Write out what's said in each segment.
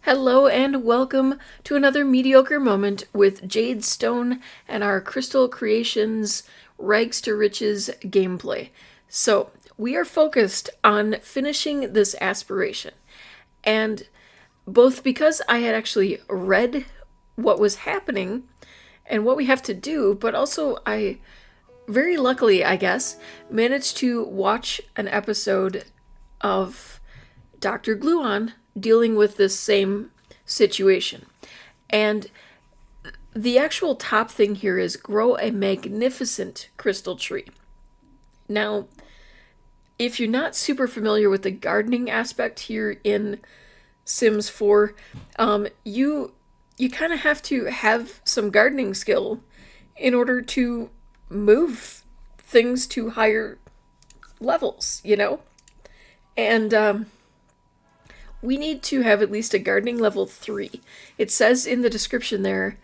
Hello and welcome to another mediocre moment with Jade Stone and our Crystal Creations Rags to Riches gameplay. So, we are focused on finishing this aspiration. And both because I had actually read what was happening and what we have to do, but also I very luckily, I guess, managed to watch an episode of Dr. Gluon dealing with this same situation. And the actual top thing here is grow a magnificent crystal tree. Now, if you're not super familiar with the gardening aspect here in Sims 4, you kind of have to have some gardening skill in order to move things to higher levels, And we need to have at least a gardening level 3. It says in the description there,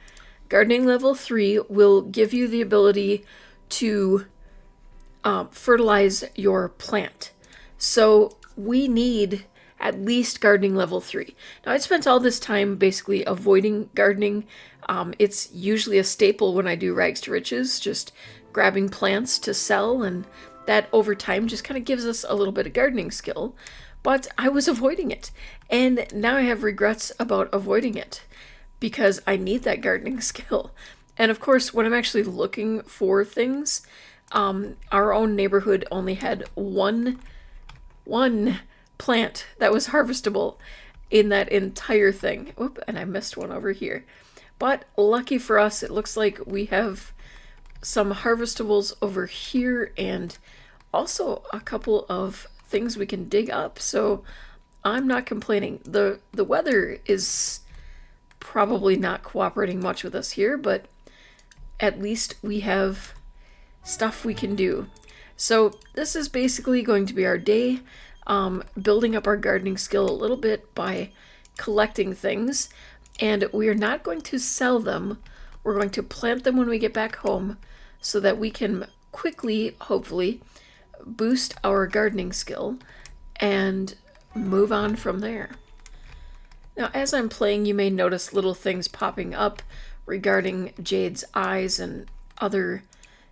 gardening level 3 will give you the ability to fertilize your plant. So we need at least gardening level 3. Now, I spent all this time basically avoiding gardening. It's usually a staple when I do Rags to Riches, just grabbing plants to sell, and that over time just kind of gives us a little bit of gardening skill. But I was avoiding it, and now I have regrets about avoiding it because I need that gardening skill. And of course, when I'm actually looking for things, our own neighborhood only had one plant that was harvestable in that entire thing. Oop, and I missed one over here. But lucky for us, it looks like we have some harvestables over here and also a couple of things we can dig up, so I'm not complaining. The weather is probably not cooperating much with us here, but at least we have stuff we can do. So this is basically going to be our day, building up our gardening skill a little bit by collecting things, and we are not going to sell them. We're going to plant them when we get back home so that we can quickly, hopefully, boost our gardening skill and move on from there. Now, as I'm playing, you may notice little things popping up regarding Jade's eyes and other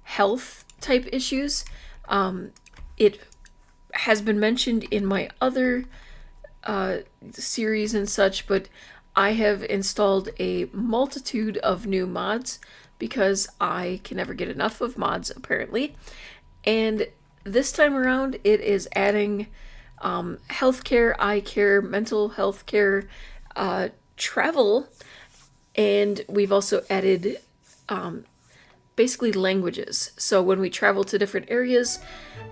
health type issues. It has been mentioned in my other series and such, but I have installed a multitude of new mods because I can never get enough of mods, apparently. And this time around, it is adding healthcare, eye care, mental health care, travel, and we've also added basically languages. So when we travel to different areas,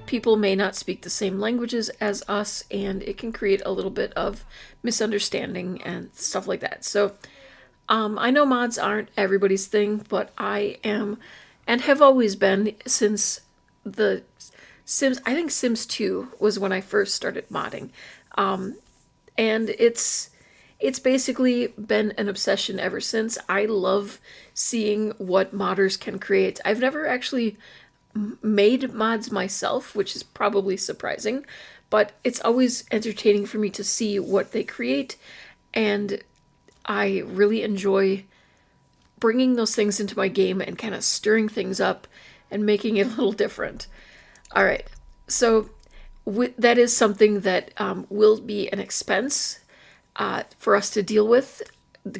people may not speak the same languages as us, and it can create a little bit of misunderstanding and stuff like that. So I know mods aren't everybody's thing, but I am and have always been since the Sims, I think Sims 2 was when I first started modding. And it's basically been an obsession ever since. I love seeing what modders can create. I've never actually made mods myself, which is probably surprising, but it's always entertaining for me to see what they create, and I really enjoy bringing those things into my game and kind of stirring things up and making it a little different. All right, so that is something that will be an expense for us to deal with.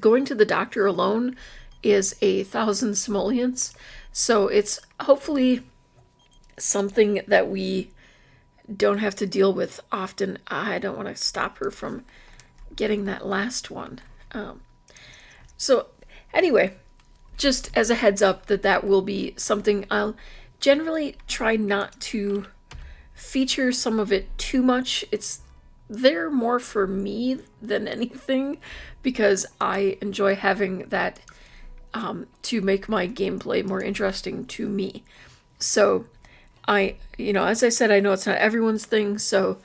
Going to the doctor alone is 1,000 simoleons, so it's hopefully something that we don't have to deal with often. I don't want to stop her from getting that last one. So anyway, just as a heads up that will be something I'll generally try not to feature some of it too much. It's there more for me than anything because I enjoy having that to make my gameplay more interesting to me. So as I said, I know it's not everyone's thing, so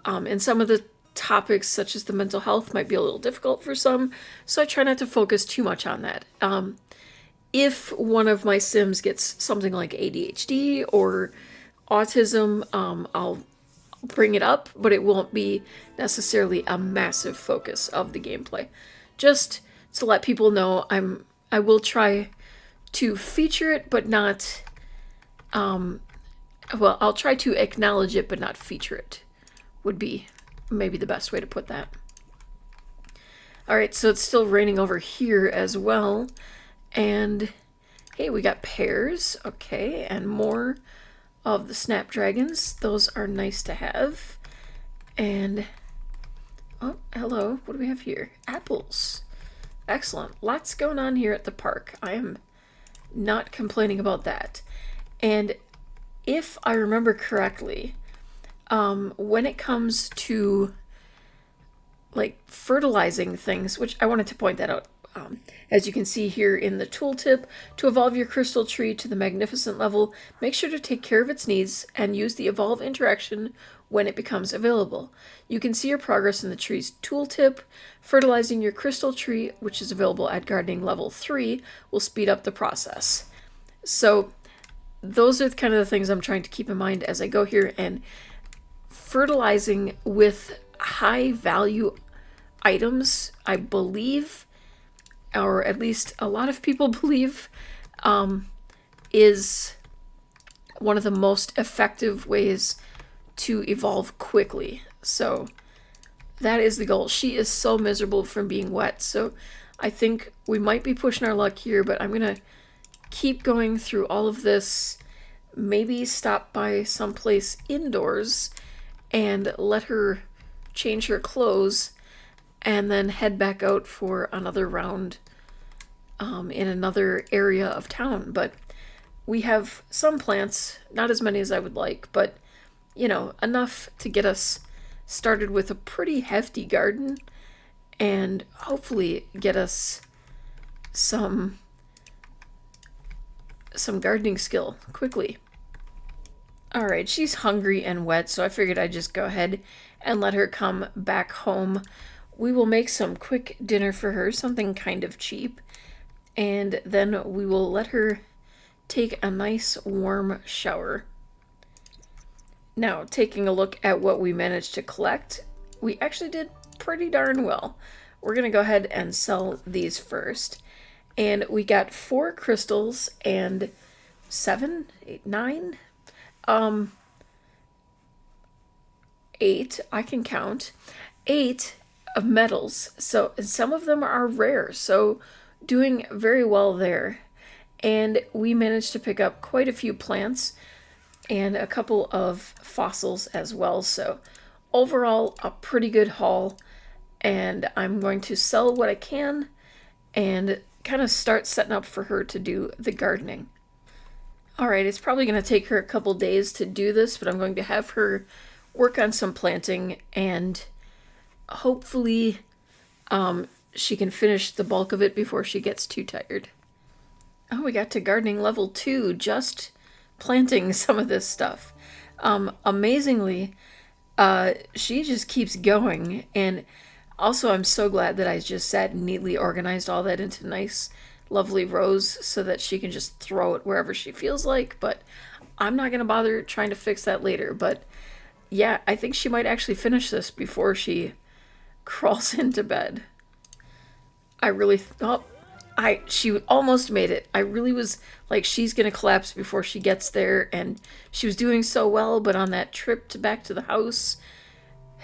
and some of the topics such as the mental health might be a little difficult for some, so I try not to focus too much on that. If one of my Sims gets something like ADHD or autism, I'll bring it up, but it won't be necessarily a massive focus of the gameplay. Just to let people know, I will try to feature it, but not, well, I'll try to acknowledge it, but not feature it, would be maybe the best way to put that. Alright, so it's still raining over here as well, and hey, we got pears, okay, and more of the snapdragons. Those are nice to have. And oh, hello, what do we have here? Apples. Excellent. Lots going on here at the park. I am not complaining about that. And if I remember correctly, when it comes to like fertilizing things, which I wanted to point that out, as you can see here in the tooltip, to evolve your crystal tree to the magnificent level, make sure to take care of its needs and use the evolve interaction when it becomes available. You can see your progress in the tree's tooltip. Fertilizing your crystal tree, which is available at gardening level 3, will speed up the process. So those are kind of the things I'm trying to keep in mind as I go here, and fertilizing with high value items, I believe, or at least a lot of people believe, is one of the most effective ways to evolve quickly. So that is the goal. She is so miserable from being wet, so I think we might be pushing our luck here, but I'm gonna keep going through all of this, maybe stop by someplace indoors and let her change her clothes, and then head back out for another round in another area of town. But we have some plants, not as many as I would like, but you know, enough to get us started with a pretty hefty garden and hopefully get us some gardening skill quickly. Alright, she's hungry and wet, so I figured I'd just go ahead and let her come back home. We will make some quick dinner for her, something kind of cheap, and then we will let her take a nice warm shower. Now, taking a look at what we managed to collect, we actually did pretty darn well. We're going to go ahead and sell these first. And we got 4 crystals and 7, 8, 9, 8, I can count, 8 of metals. So some of them are rare, so doing very well there. And we managed to pick up quite a few plants and a couple of fossils as well. So overall, a pretty good haul. And I'm going to sell what I can and kind of start setting up for her to do the gardening. Alright, it's probably going to take her a couple days to do this, but I'm going to have her work on some planting, and hopefully she can finish the bulk of it before she gets too tired. Oh, we got to gardening level 2, just planting some of this stuff. Amazingly, she just keeps going, and also I'm so glad that I just sat and neatly organized all that into nice, lovely rows so that she can just throw it wherever she feels like, but I'm not going to bother trying to fix that later. But yeah, I think she might actually finish this before she crawls into bed. I really thought she almost made it. I really was like, she's gonna collapse before she gets there, and she was doing so well, but on that trip back to the house,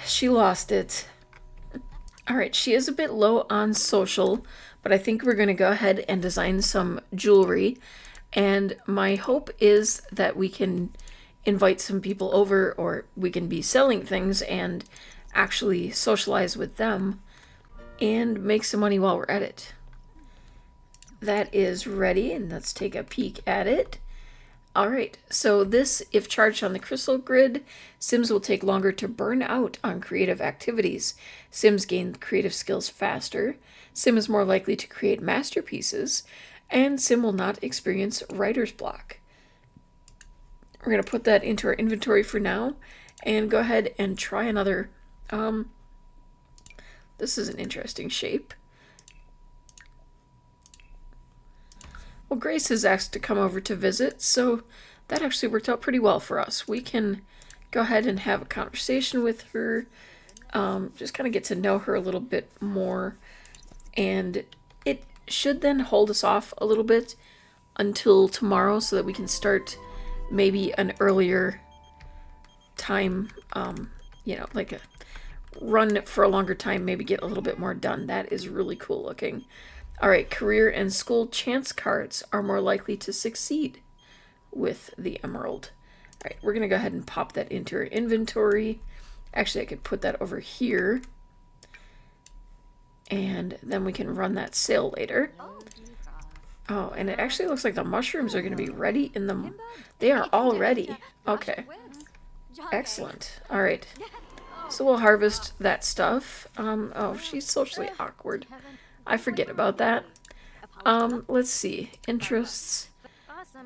she lost it. Alright, she is a bit low on social, but I think we're gonna go ahead and design some jewelry, and my hope is that we can invite some people over, or we can be selling things and actually socialize with them and make some money while we're at it. That is ready, and let's take a peek at it. Alright, so this, if charged on the crystal grid, Sims will take longer to burn out on creative activities. Sims gain creative skills faster. Sim is more likely to create masterpieces, and Sim will not experience writer's block. We're going to put that into our inventory for now, and go ahead and try another. This is an interesting shape. Well, Grace has asked to come over to visit, so that actually worked out pretty well for us. We can go ahead and have a conversation with her. Just kind of get to know her a little bit more. And it should then hold us off a little bit until tomorrow so that we can start maybe an earlier time, like a run for a longer time, maybe get a little bit more done. That is really cool looking. All right, career and school chance cards are more likely to succeed with the emerald. All right, we're going to go ahead and pop that into our inventory. Actually, I could put that over here. And then we can run that sale later. Oh, and it actually looks like the mushrooms are going to be ready in the... They are all ready. Okay. Excellent. All right. So we'll harvest that stuff. Oh, she's socially awkward. I forget about that. Let's see. Interests.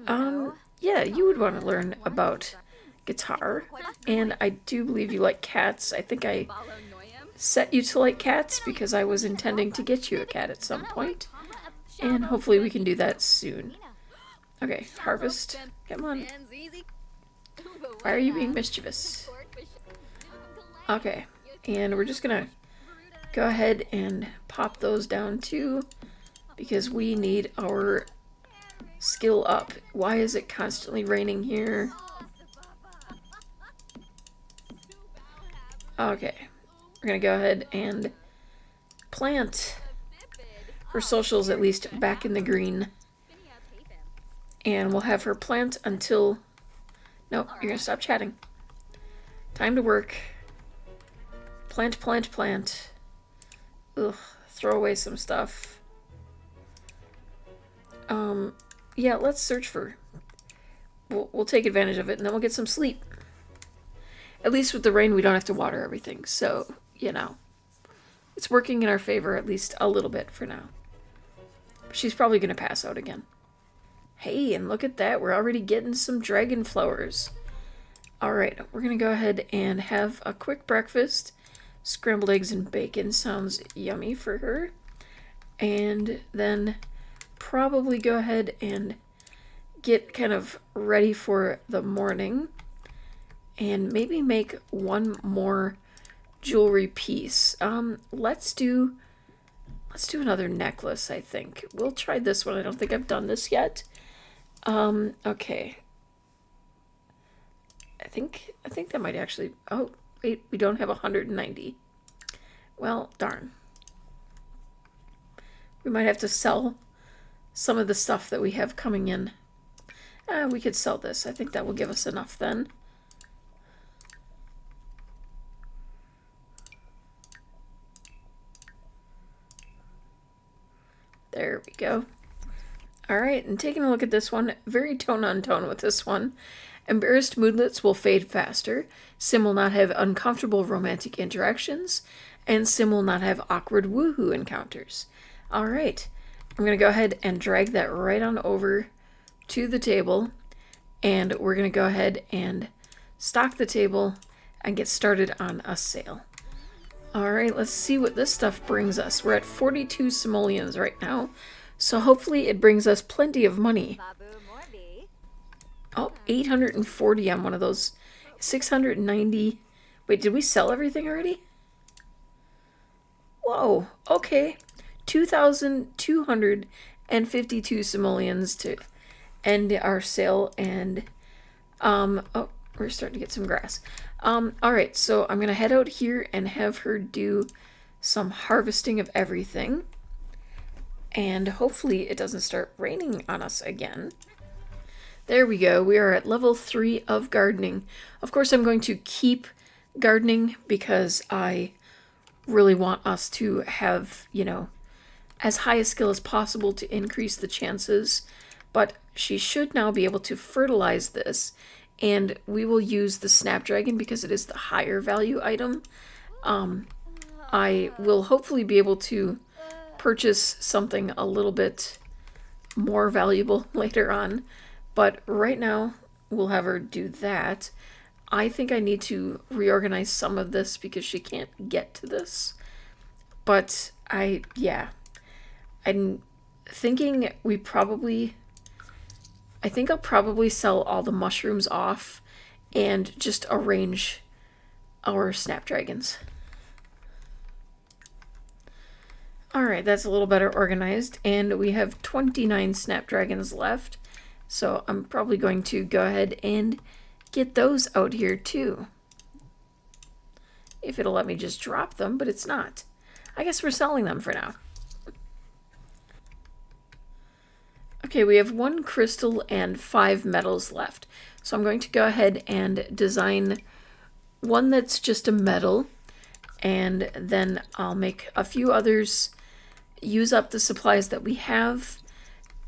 Yeah, you would want to learn about guitar. And I do believe you like cats. I think I set you to like cats because I was intending to get you a cat at some point. And hopefully we can do that soon. Okay, harvest. Come on. Why are you being mischievous? Okay, and we're just gonna go ahead and pop those down too because we need our skill up. Why is it constantly raining here? Okay, we're gonna go ahead and plant her socials at least back in the green. And we'll have her plant until... Nope, you're gonna stop chatting. Time to work. Plant, plant, plant. Ugh, throw away some stuff. Yeah, let's search for... We'll take advantage of it and then we'll get some sleep. At least with the rain, we don't have to water everything. So, you know, it's working in our favor at least a little bit for now. She's probably going to pass out again. Hey, and look at that. We're already getting some dragon flowers. All right, we're going to go ahead and have a quick breakfast. Scrambled eggs and bacon sounds yummy for her. And then probably go ahead and get kind of ready for the morning. And maybe make one more jewelry piece. Let's do another necklace, I think. We'll try this one. I don't think I've done this yet. Okay. I think that might actually... Oh, wait, we don't have 190. Well, darn. We might have to sell some of the stuff that we have coming in. We could sell this. I think that will give us enough then. There we go. Alright, and taking a look at this one, very tone-on-tone with this one. Embarrassed moodlets will fade faster. Sim will not have uncomfortable romantic interactions. And Sim will not have awkward woohoo encounters. Alright, I'm going to go ahead and drag that right on over to the table. And we're going to go ahead and stock the table and get started on a sale. Alright, let's see what this stuff brings us. We're at 42 simoleons right now, so hopefully it brings us plenty of money. Oh, 840 on one of those. 690. Wait, did we sell everything already? Whoa, okay. 2,252 simoleons to end our sale, and oh, we're starting to get some grass. Alright, so I'm gonna head out here and have her do some harvesting of everything. And hopefully it doesn't start raining on us again. There we go. We are at level 3 of gardening. Of course, I'm going to keep gardening because I really want us to have, you know, as high a skill as possible to increase the chances. But she should now be able to fertilize this. And we will use the Snapdragon because it is the higher value item. I will hopefully be able to purchase something a little bit more valuable later on. But right now, we'll have her do that. I think I need to reorganize some of this because she can't get to this. But I'm thinking I think I'll probably sell all the mushrooms off and just arrange our snapdragons. Alright, that's a little better organized, and we have 29 snapdragons left, so I'm probably going to go ahead and get those out here too. If it'll let me just drop them, but it's not. I guess we're selling them for now. Okay, we have 1 crystal and 5 metals left. So I'm going to go ahead and design one that's just a metal, and then I'll make a few others, use up the supplies that we have,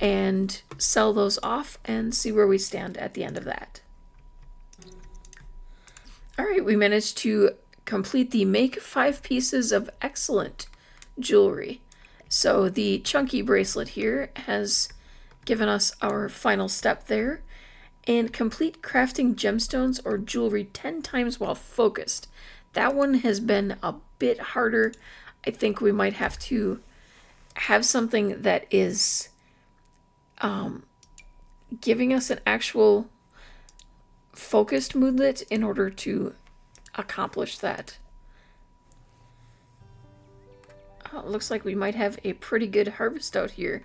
and sell those off and see where we stand at the end of that. Alright, we managed to complete the make 5 pieces of excellent jewelry. So the chunky bracelet here has given us our final step there. And complete crafting gemstones or jewelry 10 times while focused. That one has been a bit harder. I think we might have to have something that is giving us an actual focused moodlet in order to accomplish that. Looks like we might have a pretty good harvest out here.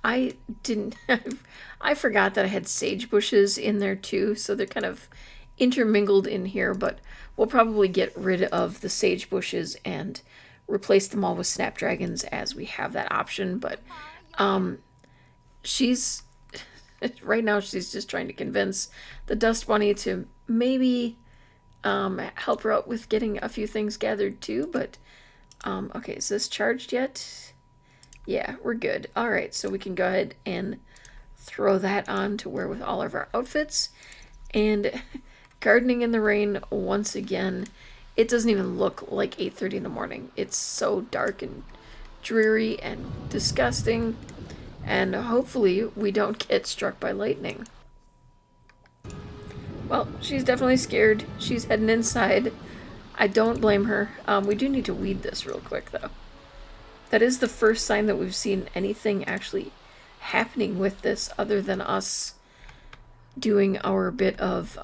I didn't have, I forgot that I had sage bushes in there too, so they're kind of intermingled in here, but we'll probably get rid of the sage bushes and replace them all with snapdragons as we have that option. But she's, right now she's just trying to convince the dust bunny to maybe help her out with getting a few things gathered too, but okay, is this charged yet? Yeah, we're good. Alright, so we can go ahead and throw that on to wear with all of our outfits. And gardening in the rain once again. It doesn't even look like 8:30 in the morning. It's so dark and dreary and disgusting. And hopefully we don't get struck by lightning. Well, she's definitely scared. She's heading inside. I don't blame her. We do need to weed this real quick though. That is the first sign that we've seen anything actually happening with this other than us doing our bit of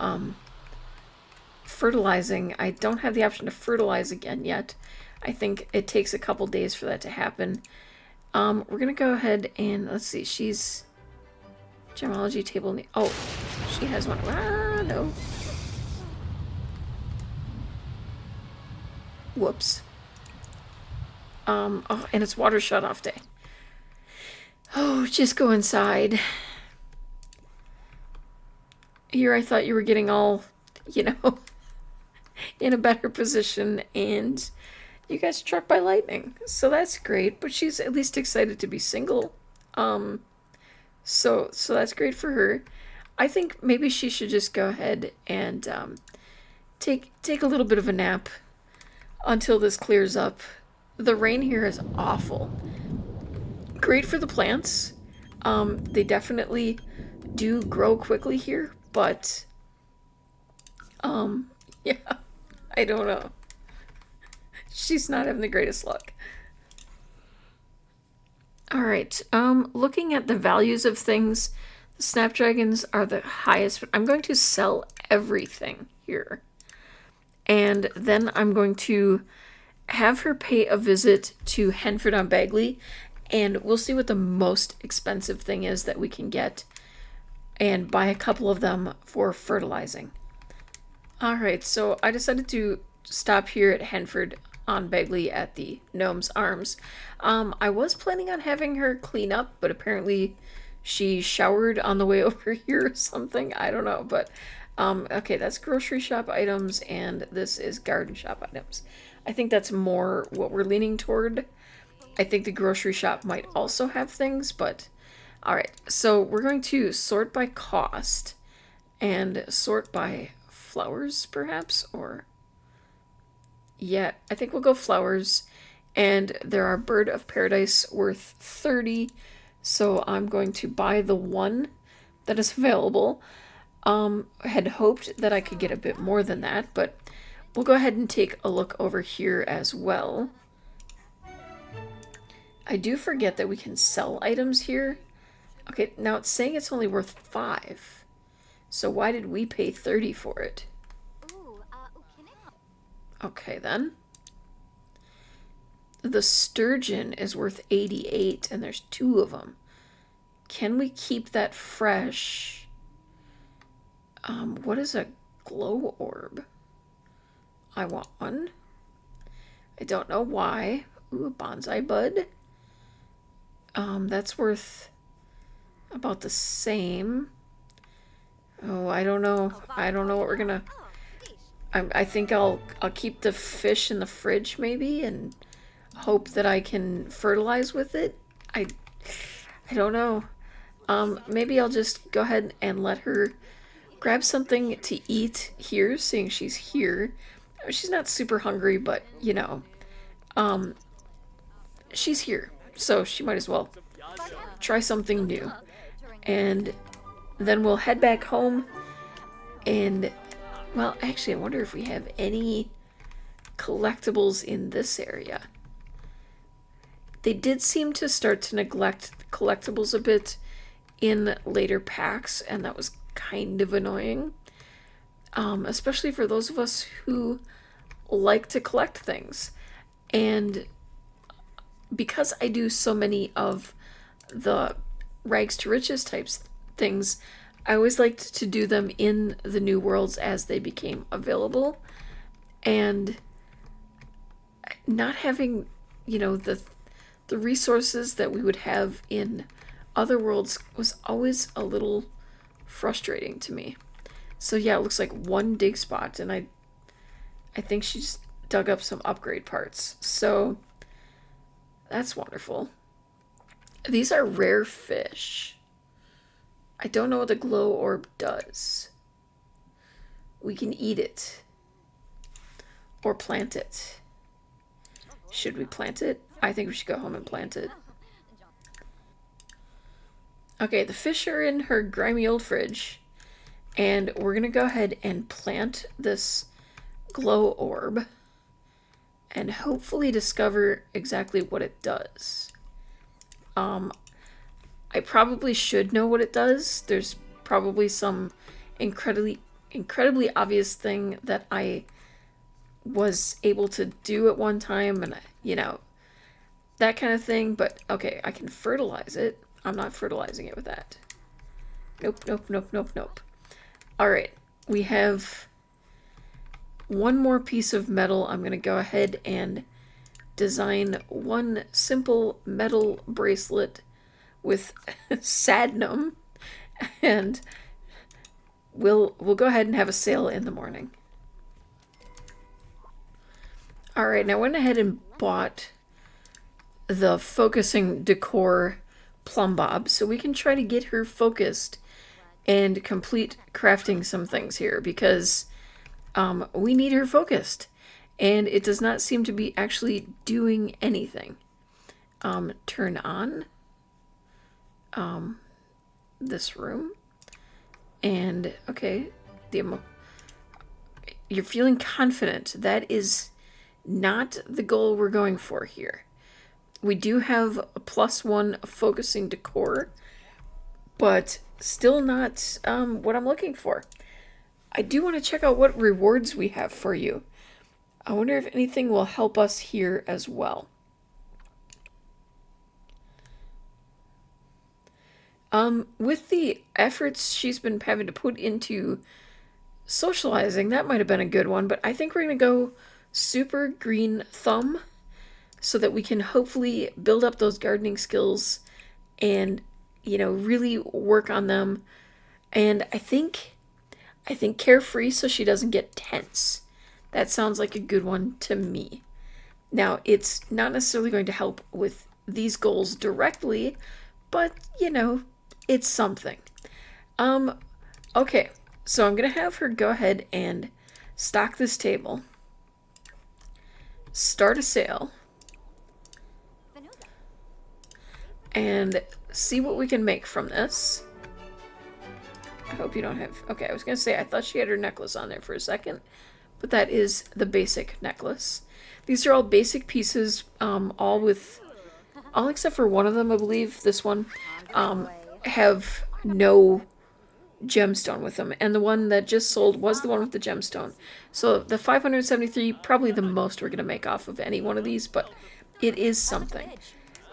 fertilizing. I don't have the option to fertilize again yet. I think it takes a couple days for that to happen. We're going to go ahead and, let's see, she's gemology table. Oh, she has one. Ah, no. Whoops. Oh, and it's water shut-off day. Oh, just go inside. Here I thought you were getting all, you know, in a better position, and you got struck by lightning. So that's great, but she's at least excited to be single. So that's great for her. I think maybe she should just go ahead and take a little bit of a nap until this clears up. The rain here is awful. Great for the plants. They definitely do grow quickly here, but yeah, I don't know. She's not having the greatest luck. Alright, looking at the values of things, the snapdragons are the highest, but I'm going to sell everything here. And then I'm going to have her pay a visit to Henford on Bagley, and we'll see what the most expensive thing is that we can get and buy a couple of them for fertilizing. Alright, so I decided to stop here at Henford on Bagley at the Gnome's Arms. I was planning on having her clean up, but apparently she showered on the way over here or something. I don't know, but okay, that's grocery shop items, and this is garden shop items. I think that's more what we're leaning toward. I think the grocery shop might also have things, but alright. So we're going to sort by cost and sort by flowers, perhaps, or yeah, I think we'll go flowers. And there are Bird of Paradise worth 30, so I'm going to buy the one that is available. Had hoped that I could get a bit more than that, but we'll go ahead and take a look over here as well. I do forget that we can sell items here. Okay, now it's saying it's only worth 5. So why did we pay 30 for it? Okay, then. The sturgeon is worth 88, and there's 2 of them. Can we keep that fresh? What is a glow orb? I want one. I don't know why. Ooh, a bonsai bud. That's worth about the same. Oh, I don't know. I don't know what we're gonna... I think I'll keep the fish in the fridge maybe and hope that I can fertilize with it. I don't know. Maybe I'll just go ahead and let her grab something to eat here, seeing she's here. She's not super hungry, but, you know, she's here, so she might as well try something new. And then we'll head back home and, well, actually, I wonder if we have any collectibles in this area. They did seem to start to neglect collectibles a bit in later packs, and that was kind of annoying. Especially for those of us who like to collect things. And because I do so many of the rags to riches types things, I always liked to do them in the new worlds as they became available. And not having, you know, the resources that we would have in other worlds was always a little frustrating to me. So yeah, it looks like 1 dig spot, and I think she just dug up some upgrade parts. So that's wonderful. These are rare fish. I don't know what the glow orb does. We can eat it. Or plant it. Should we plant it? I think we should go home and plant it. Okay, the fish are in her grimy old fridge. And we're going to go ahead and plant this glow orb. And hopefully discover exactly what it does. I probably should know what it does. There's probably some incredibly obvious thing that I was able to do at one time, and you know, that kind of thing. But okay, I can fertilize it. I'm not fertilizing it with that. Nope, nope, nope, nope, nope. All right, we have 1 more piece of metal. I'm going to go ahead and design 1 simple metal bracelet with sadnum, and we'll go ahead and have a sale in the morning. All right, now I went ahead and bought the focusing decor plumb bob so we can try to get her focused and complete crafting some things here, because we need her focused, and it does not seem to be actually doing anything. Turn on this room, and okay, you're feeling confident. That is not the goal we're going for here. We do have a +1 focusing decor, but still not what I'm looking for. I do want to check out what rewards we have for you. I wonder if anything will help us here as well. With the efforts she's been having to put into socializing, that might have been a good one, but I think we're going to go super green thumb so that we can hopefully build up those gardening skills and, you know, really work on them. And I think carefree so she doesn't get tense. That sounds like a good one to me. Now, it's not necessarily going to help with these goals directly, but, you know, it's something. Okay, so I'm going to have her go ahead and stock this table. Start a sale. And see what we can make from this. I hope you don't have... Okay, I was going to say, I thought she had her necklace on there for a second. But that is the basic necklace. These are all basic pieces, all except for one of them, I believe. This one, have no gemstone with them, and the one that just sold was the one with the gemstone. So the 573, probably the most we're going to make off of any one of these, but it is something.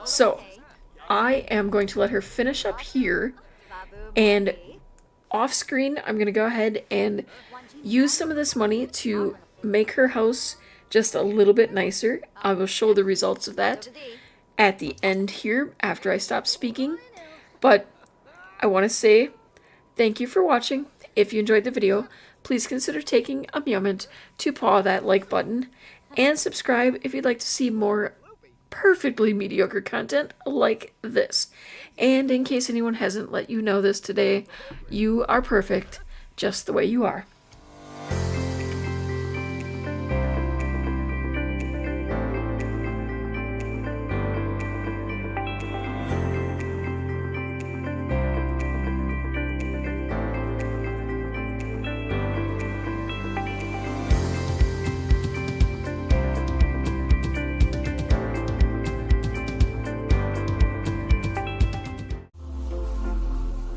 So I am going to let her finish up here, and off screen I'm going to go ahead and use some of this money to make her house just a little bit nicer. I will show the results of that at the end here after I stop speaking. But I want to say thank you for watching. If you enjoyed the video, please consider taking a moment to paw that like button and subscribe if you'd like to see more perfectly mediocre content like this. And in case anyone hasn't let you know this today, you are perfect just the way you are.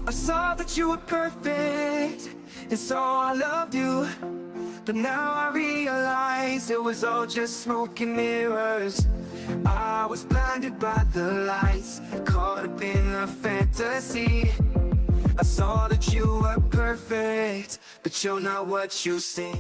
I saw that you were perfect, and so I loved you. But now I realize it was all just smoke and mirrors. I was blinded by the lights, caught up in a fantasy. I saw that you were perfect, but you're not what you seem.